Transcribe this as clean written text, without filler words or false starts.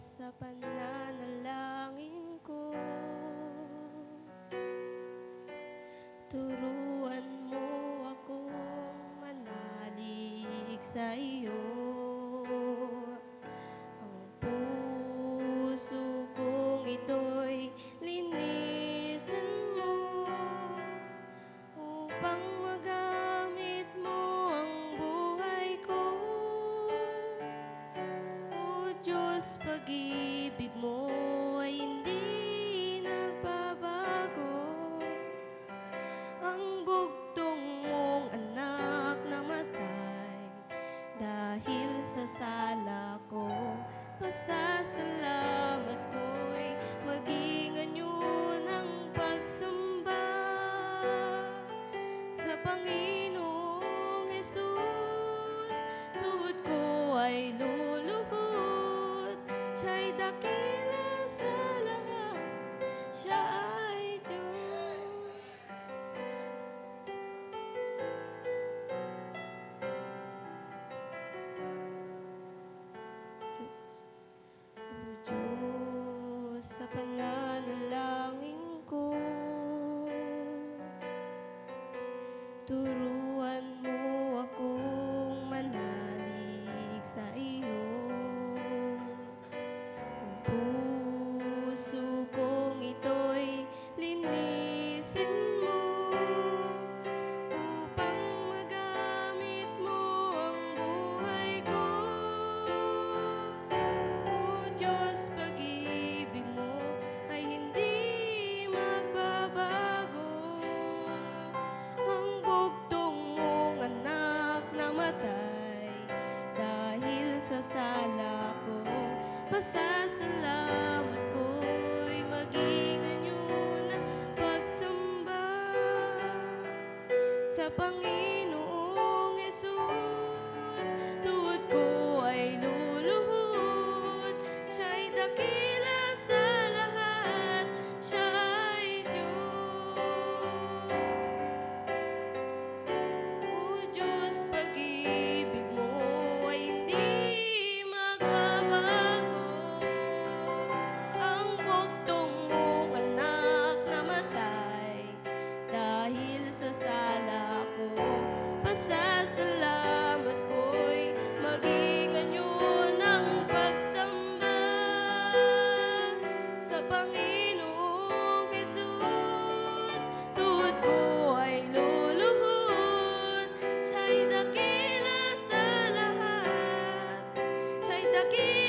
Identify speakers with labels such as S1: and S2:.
S1: sa pananalangin ko, turuan mo akong manalig sa iyo. Ang puso kong ito'y linisin mo upang magamit mo ang buhay ko. O Diyos, pag-ibig mo ay hindi nagbabago. Ang bugtong mong anak namatay dahil sa sala ko. Pasasalamat ko'y maging anyo ng pagsamba sa Panginoong Hesus. Tuhod ko ay luluhod, siya'y dakila sa lahat, siya ay Diyos. O Diyos, sa pananalangin ko, turuan mo akong manalig sa iyo. Ang puso kong ito'y linisin mo upang magamit mo ang buhay ko. O Diyos, pag-ibig mo ay hindi magbabago. Ang bugtong mong anak namatay dahil sa sala ko. Pasasalamat ko'y maging anyo ng pagsamba sa Panginoong Hesus. Tuhod ko ay luluhod, siya'y dakila sa lahat, siya ay Diyos. O Diyos, pag-ibig mo ay hindi magbabago. Ang bugtong mong anak namatay dahil sa sala ko. Pasasalamat ko'y maging anyo ng pagsamba sa Panginoong Hesus. Tuhod ko ay luluhod, siya'y dakila sa lahat, siya'y dakila